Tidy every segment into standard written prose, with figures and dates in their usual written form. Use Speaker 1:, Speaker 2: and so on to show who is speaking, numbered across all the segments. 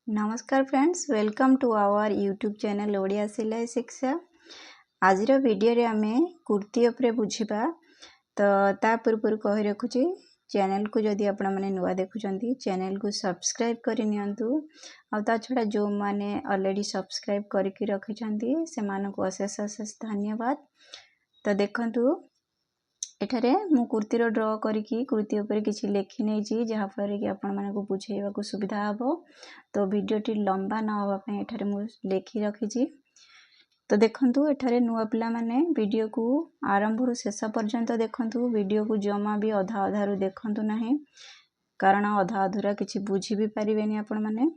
Speaker 1: नमस्कार friends, welcome to our YouTube channel Odia Silai Shiksha. आज video रे आमे कुर्ती उपरे बुझिबा। तो ता पूर्व कहि रखुची चैनल को जदि आपण माने नुआ देखुचंती चैनल को सब्सक्राइब करि नियंतु। आ ता छडा जो माने ऑलरेडी सब्सक्राइब करिकि रखिचंती से मानको अशेष अशेष धन्यवाद। तो देखंतु एठारे मु कुर्ती रो ड्रॉ करिकि कुर्ती ऊपर किछि लेखि नै छी जहा फल कि आपण मानको बुझेइबा को सुविधा हबो। तो वीडियोटी लंबा न होबा पे एठारे मु लेखि रखि छी। तो देखंतु एठारे नुआ पिला माने वीडियो को आरंभ रु शेष पर्यंत देखंतु। वीडियो को जमा भी अधा अधा रु देखंतु नाही, कारण अधा अधूरा किछि बुझी भी परिबेनी आपण माने।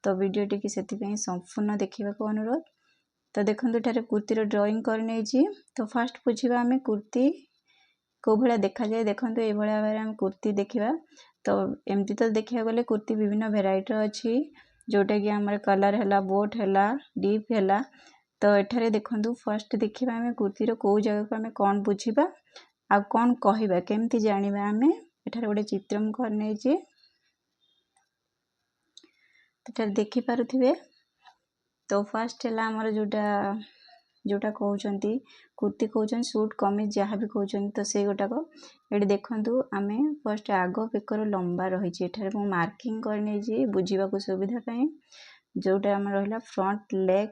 Speaker 1: तो वीडियोटी की सेति पई संपूर्ण देखिबा को अनुरोध। तो देखंतु एठारे कुर्ती रो ड्राइंग कर नै छी। तो फर्स्ट बुझिबा हमें कुर्ती को भला देखा जाए। देखंतु ए भला भाबरे हम कुर्ती देखिबा। तो एमती तो देखिया गले कुर्ती विभिन्न वेराइटी अछि, जोटा कि हमर कलर हैला, बोट हैला, डीप हैला। तो एठारे देखंतु फर्स्ट देखिबा हमें कुर्ती रो को जगह को हमें कोन बुझिबा आ कोन कहिबा केमती जानिबा। हमें एठारे गोटे चित्र हम कर नै छी। एठारे देखि पारुथिबे। तो फर्स्ट हैला हमर जोटा कहउचंती कुर्ती कहउचन सूट कमीज जहाँ भी कहउचन। तो से गोटा को एठी देखंतु आमे फर्स्ट आगो पेकर लंबा रही छी। एठारे मु मार्किंग कर नै छी बुझिबा को सुविधा पई, जोटा हमर रहला फ्रंट लेग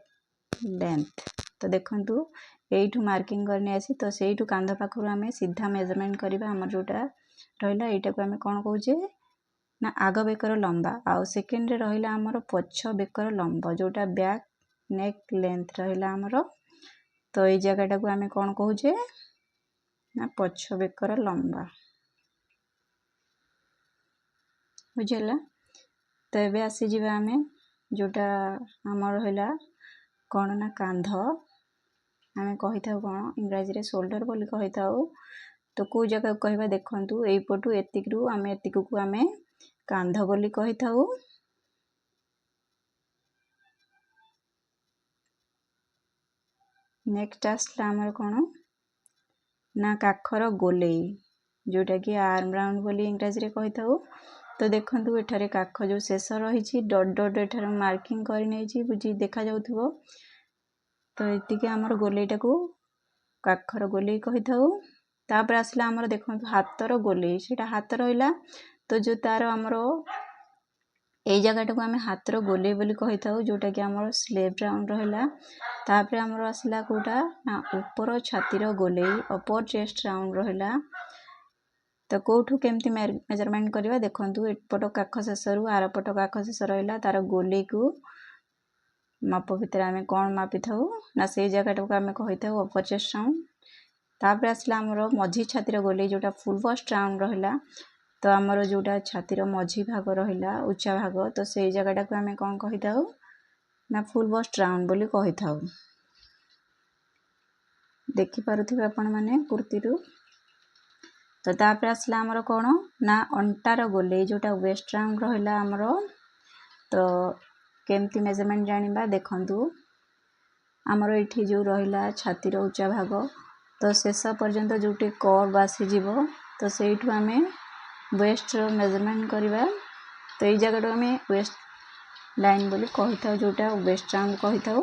Speaker 1: लेंथ। तो देखंतु एठू मार्किंग करने आसी। तो सेठू कांध पाखरु आमे सीधा मेजरमेंट करबा। हमर जोटा रहला एटा को आमे कोन कहउचे ना आगो बेकर लंबा। आ सेकंड रे रहला हमर पछ बेकर लंबा, जोटा बैक नेक लेंथ रहला हमर। तो ए जगह को आमे कोन कहउचे ना पछ बेकर लंबा, बुझला। तो एबे आसी जिबा आमे जोटा हमर रहला कोन ना कांध आमे कहि थाउ कोन इंग्लिश रे शोल्डर बोली कहि थाउ। तो को जगह कहबा देखंतु एई पटू एतिक रु आमे एतिक को आमे कांध बोली कहि थाउ। नेक्स्ट आसला हमर कोन ना काखर गोलेई, जोटा कि आर्म राउंड बोली इंग्लिश रे कहि थाउ। तो देखंतु एठारे काख जो शेष रही छी डॉट डॉट एठारे मार्किंग करि नै छी, बुझी देखा जाउथबो। तो एतिके हमर गोलेईटा को काखर गोलेई कहि थाउ। तापर आसला हमर देखंतु हातर गोलेई, सेटा हाथ रहला। तो जो तार हमर ए जगह को आमे हातर गोलेई बोली कहि थाउ, जोटा कि हमर स्लीव राउंड रहला। तापर हमर आसला कोटा ना ऊपर छातीर गोलेई, अपर चेस्ट राउंड रहला। तो कोठू केमती मेजरमेंट करबा देखंतु एपट काख शेषरु आर पट काख शेष रहला तार गोलेई को माप भितर आमे कोन मापि थाउ ना से जगह को आमे कहि थाउ अपर चेस्ट राउंड। तापर आसला हमर मझी छातीर गोलेई, जोटा फुल बस्ट राउंड रहला। तो हमर जोटा छातीर मझी भाग रहला उच्चा भाग, तो से जगह को आमे कोन कहि थाउ ना फुल बस्ट राउंड बोली कहि थाउ। देखि पारुथिबे आपण माने कुर्ती रु। तो तापर आसला हमर कोन ना अंटार गोलेई, जोटा वेस्ट राउंड रहला हमर। तो केमती मेजरमेंट जानिबा देखंतु हमर एठी जो रहला छातीर उच्चा भाग। तो शेष पर्यंत जोटे कर्व आसी जिवो। तो सेठू आमे वेस्ट रो मेजरमेंट करबा। तो ए जगह आमे वेस्ट लाइन बोली कहि थाउ, जोटा वेस्ट राउंड कहि थाउ।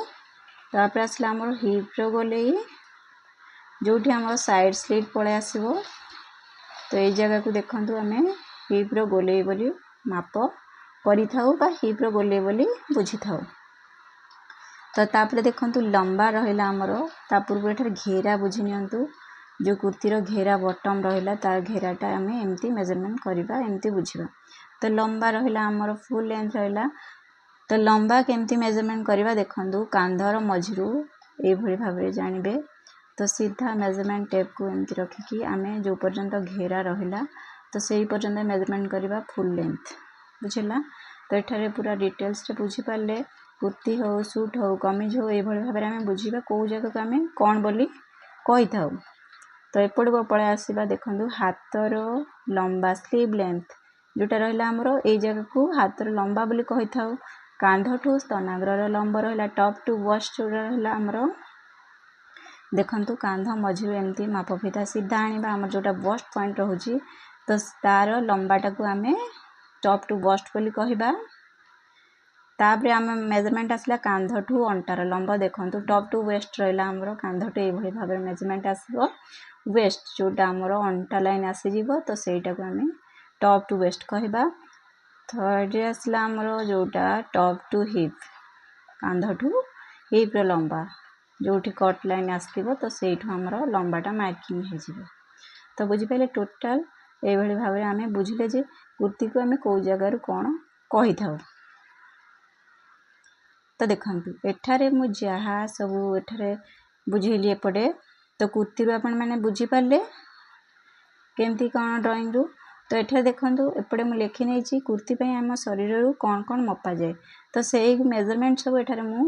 Speaker 1: तापर आसला हमर हिप रो गोलेई, जोठी हमर साइड स्लिट पळे आसीबो। तो ए जगह को देखंतु आमे हिप रो गोलेई बोली माप करि थाउ बा हिप रो गोलेई बोली बुझी थाउ। तो तापर देखंतु लंबा रहला हमर। ता पूर्व एठारे घेरा बुझी नियंतु, जो कुर्ती रो घेरा बॉटम रहला तार घेराटा आमे एमती मेजरमेंट करबा, एमती बुझिबा। तो लंबा रहला हमर फुल लेंथ रहला। तो लंबा केमती मेजरमेंट करबा देखंतु कांधर मझिरु ए भली भाबरे जानिबे। तो सीधा मेजरमेंट टेप को एमती रखी कि आमे जो पर्यंत घेरा रहला तो सेही पर्यंत मेजरमेंट करबा फुल लेंथ, बुझला। तो एठारे पूरा डिटेल्स रे बुझी पाले कुर्ती हो सूट हो कमीज हो ए भली भाबरे आमे बुझिबा को जगह को आमे कोन बोली कहि थाउ। तो एपट को पळे आसीबा देखंतु हातर लंबा स्लीव लेंथ, जोटा रहला हमर ए जगह को हातर लंबा बोली कहि थाउ। कांध ठू स्तनाग्र लंबा रहला टॉप टू बस्ट रहला हमर। देखंतु कांध मझिरु एमती माप फिता सीधा आनिबा। हमर जोटा बस्ट पॉइंट रहउची तो तार लंबाटा को आमे टॉप टू बस्ट बोली कहिबा। तापर आम मेजरमेंट आसला कांध ठू अंटार लंब देखो टॉप टू वेस्ट रहा आमर कांध टू ये भाव मेजरमेंट आसो वेस्ट जोटा आमर अंटा लाइन आसीज तो सहीटा को आम टॉप टू वेस्ट कहवा। थर्ड आसला आमर जोटा टॉप टू हिप कांध ठू हिप लंबा जो कट लाइन आसो तो सहीठू आमर लंबाटा मार्किंग हो तो बुझीपारे टोटाल ये भाव में आम बुझे जे कुर्ती को आम कौ जगार कौन कही था। तो देखु एठारे मु जहाँ सब एठारे बुझेली एपटे तो कुर्ती रू आपण मैंने बुझीपारे केमती कौन ड्राइंग रू तो एठारे देखु एपटे मु लिखी नहीं कुर्ती पे आम शरीर रू कौन कौन मपा जाए तो से मेजरमेंट सब एठारे मु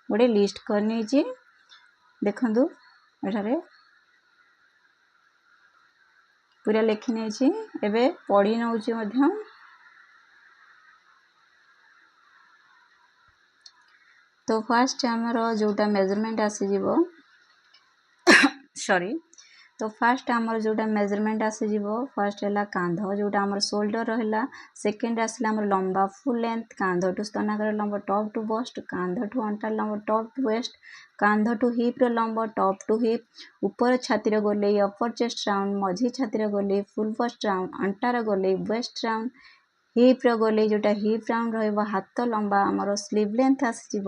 Speaker 1: गोटे लिस्ट करनी देखु एठारे पूरा लिखी नहीं एबे पढ़ी नौची मध्यम। तो फास्ट आमर जोटा मेजरमेंट आसीज सॉरी तो फास्ट आमर जोटा मेजरमेंट आसीज फास्ट है कांध जोटा आमर शोल्डर रहा सेकेंड आसला आमर लंबा फुल लेंथ कांध टू स्तनागर लंब टॉप टू बस्ट कांध टू अंटार लंब टॉप टू वेस्ट कांध टू हिप लंब टॉप टू हिप ऊपर छातीर गोले अपर चेस्ट राउंड मझी छातीर गोले फुल बस्ट राउंड अंटार गोले वेस्ट राउंड हिप गोले जोटा हिप राउंड रहा हाथ लंबा आमर स्लीव लेंथ आसीज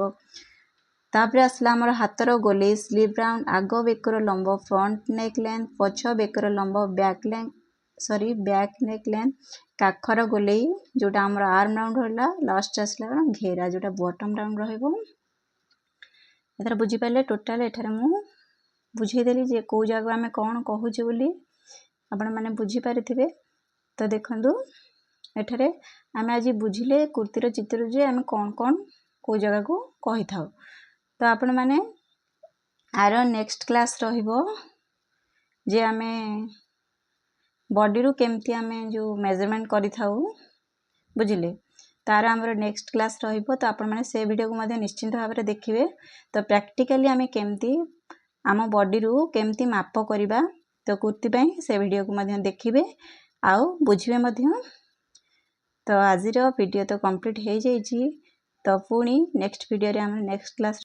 Speaker 1: तापर आसला आमर हाथर गोले स्लीव राउंड आग बेकर लंब फ्रंट नेक लेंथ पछ बेकर लंब बैक नेक लेंथ काखर गोले जोटा आमर आर्म राउंड रहा लास्ट आसला घेरा जोटा बॉटम राउंड रहा बुझीपारे टोटाल एठारे मु बुझेदेली जे कौ जगह आम कौन कहूचे बोली आपण मैंने बुझीपारे तो देखु एठारे आम आज बुझिले कुर्तीर चित्र जे आम कौन कौन कौ जगह को कही था। तो आपण मैंने आर नेक्स्ट क्लास रहिबो जे आमे बॉडी रू केमती आमे जो मेजरमेंट करि थाउ बुझिले तार आमर नेक्स्ट क्लास रहिबो तो आपण मैंने से वीडियो को मध्य निश्चिंत भाव में देखिए। तो प्रैक्टिकली आमे केमती आम बॉडी रू केमती माप करिबा तो कुर्ती पई से वीडियो को मध्य देखिए आउ बुझिबे मध्य। तो आज वीडियो तो कंप्लीट हो जाइए तो पुणी नेक्स्ट वीडियो रे आम नेक्स्ट क्लास